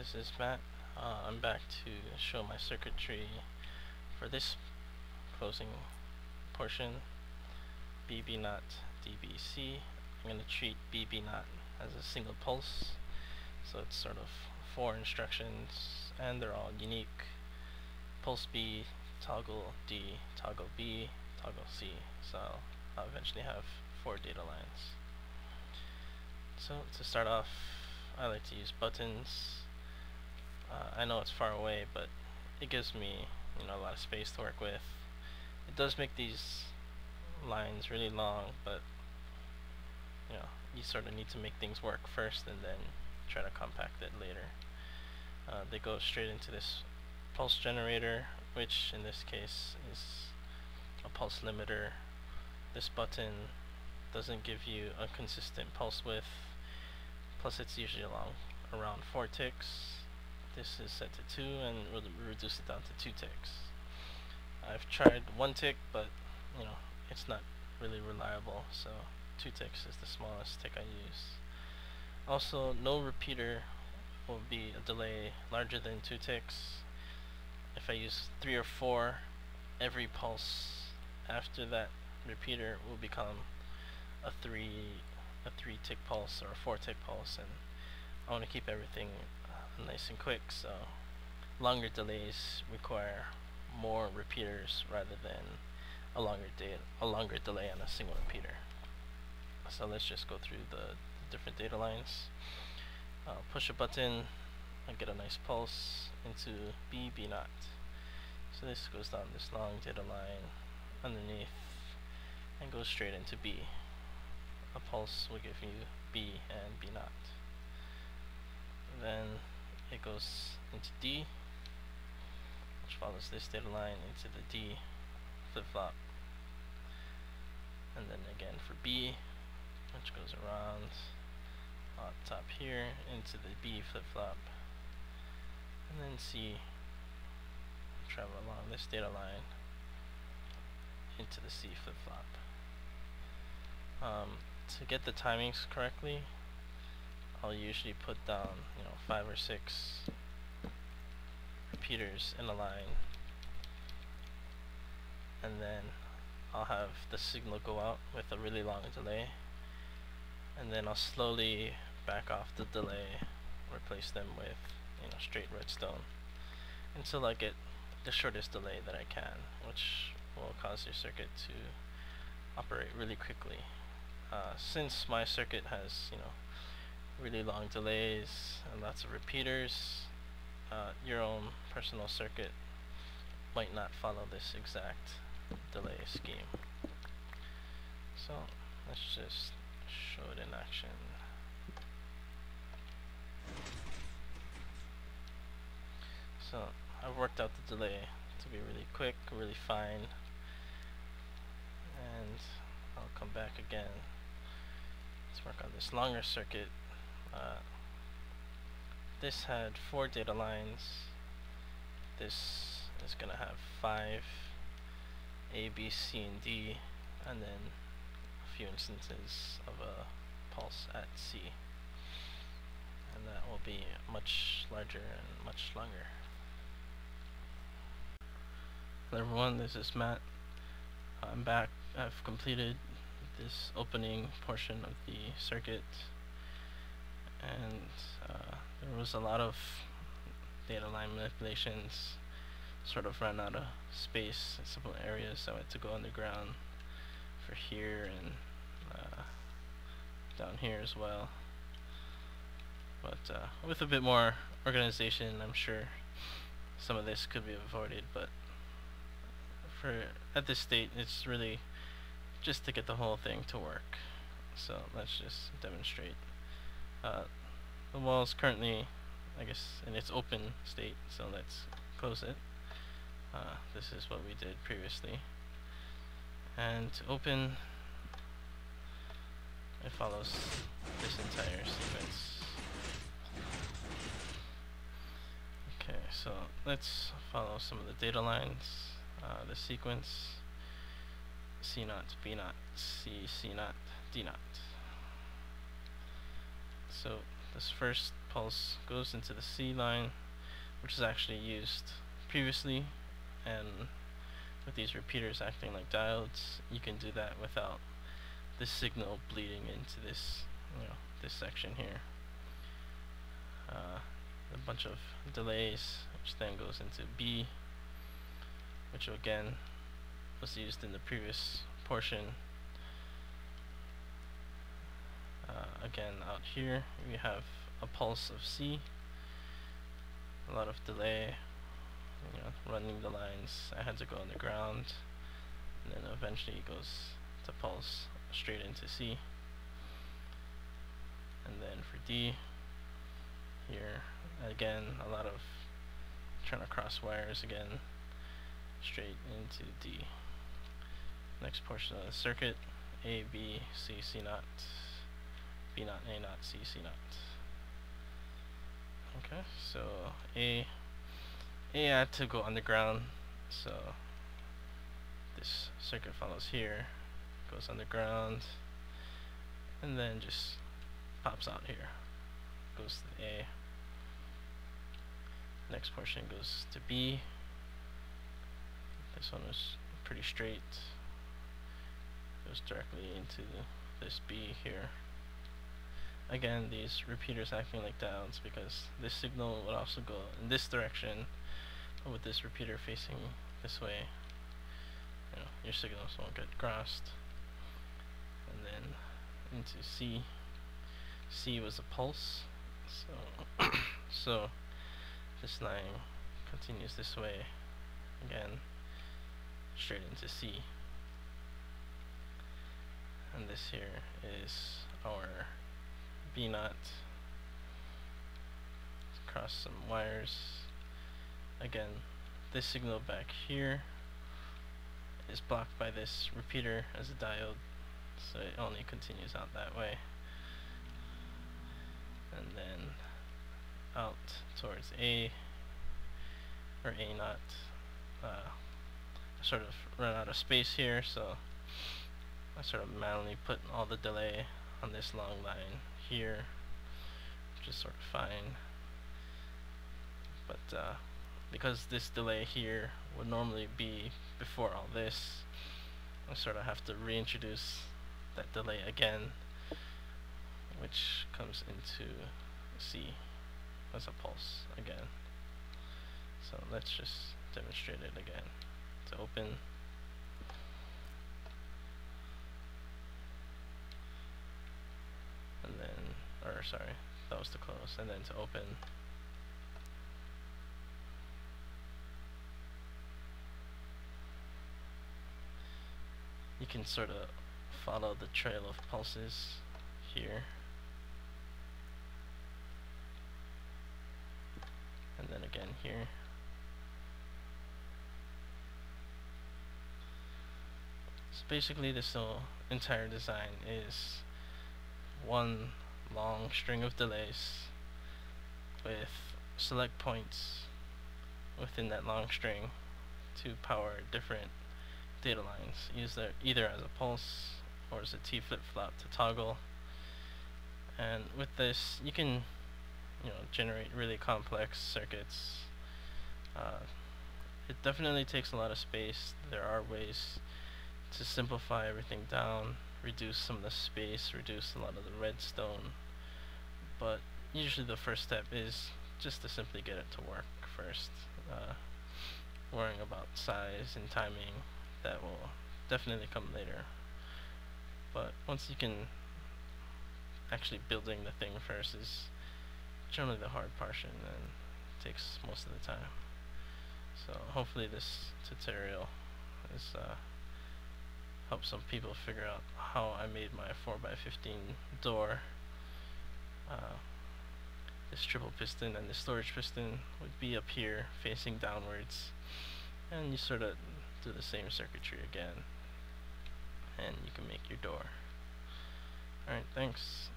this is Matt. I'm back to show my circuitry for this closing portion, BB not DBC. I'm going to treat BB not as a single pulse, so it's sort of 4 instructions and they're all unique. Pulse B, toggle D, toggle B, toggle C, so I'll eventually have 4 data lines. So to start off, I like to use buttons. I know it's far away, but it gives me, a lot of space to work with. It does make these lines really long, but you sort of need to make things work first and then try to compact it later. They go straight into this pulse generator, which in this case is a pulse limiter. This button doesn't give you a consistent pulse width, plus it's usually around 4 ticks. This is set to 2 and we'll reduce it down to 2 ticks. I've tried 1 tick, but it's not really reliable, so 2 ticks is the smallest tick I use. Also, no repeater will be a delay larger than 2 ticks. If I use 3 or 4, every pulse after that repeater will become a 3 tick pulse or a 4 tick pulse, and I want to keep everything nice and quick, so longer delays require more repeaters rather than a longer delay on a single repeater. So let's just go through the different data lines. Push a button and get a nice pulse into B naught. So this goes down this long data line underneath and goes straight into B. A pulse will give you B and B naught. Then it goes into D, which follows this data line into the D flip-flop, and then again for B, which goes around on top here into the B flip-flop, and then C, travel along this data line into the C flip-flop. To get the timings correctly, I'll usually put down 5 or 6 repeaters in a line, and then I'll have the signal go out with a really long delay, and then I'll slowly back off the delay, replace them with straight redstone until I get the shortest delay that I can, which will cause your circuit to operate really quickly. Since my circuit has really long delays and lots of repeaters, your own personal circuit might not follow this exact delay scheme. So let's just show it in action. So I've worked out the delay to be really quick, really fine, and I'll come back again. Let's work on this longer circuit. This had 4 data lines. This is going to have 5 A, B, C, and D, and then a few instances of a pulse at C. And that will be much larger and much longer. Hello everyone, this is Matt. I'm back. I've completed this opening portion of the circuit, and there was a lot of data line manipulations. Sort of ran out of space in some areas, so I had to go underground for here and down here as well. But with a bit more organization, I'm sure some of this could be avoided, but at this state, it's really just to get the whole thing to work. So let's just demonstrate. The wall is currently, I guess, in its open state, so let's close it. This is what we did previously. And to open, it follows this entire sequence. Okay, so let's follow some of the data lines. The sequence: C naught, B naught, C, C naught, D naught. So this first pulse goes into the C line, which is actually used previously, and with these repeaters acting like diodes, you can do that without this signal bleeding into this, this section here. A bunch of delays, which then goes into B, which again was used in the previous portion. Again, out here we have a pulse of C, a lot of delay, running the lines. I had to go underground, and then eventually it goes to pulse straight into C. And then for D, here again, a lot of trying to cross wires again, straight into D. Next portion of the circuit, A, B, C, C naught, B naught, A naught, C, C naught. Okay, so A had to go underground, so this circuit follows here, goes underground, and then just pops out here, goes to the A. Next portion goes to B. This one was pretty straight, goes directly into this B here. Again, these repeaters acting like diodes, because this signal would also go in this direction, with this repeater facing this way. Your signals won't get crossed. And then into C. C was a pulse, so this line continues this way again, straight into C. And this here is our B naught. Cross some wires. Again, this signal back here is blocked by this repeater as a diode, so it only continues out that way. And then out towards A, or A naught. I sort of run out of space here, so I sort of manually put all the delay on this long line here, which is sort of fine. But because this delay here would normally be before all this, I sort of have to reintroduce that delay again, which comes into C as a pulse again. So let's just demonstrate it again. To open, and then, or sorry, that was to close, and then to open. You can sort of follow the trail of pulses here, and then again here. So basically this whole entire design is one long string of delays with select points within that long string to power different data lines, either as a pulse or as a T flip-flop to toggle. And with this you can generate really complex circuits. It definitely takes a lot of space. There are ways to simplify everything down, reduce some of the space, reduce a lot of the redstone, but usually the first step is just to simply get it to work first. Worrying about size and timing, that will definitely come later. But once you can actually building the thing first is generally the hard portion, and takes most of the time. So hopefully this tutorial is help some people figure out how I made my 4x15 door. This triple piston and the storage piston would be up here facing downwards, and you sort of do the same circuitry again, and you can make your door. Alright, thanks.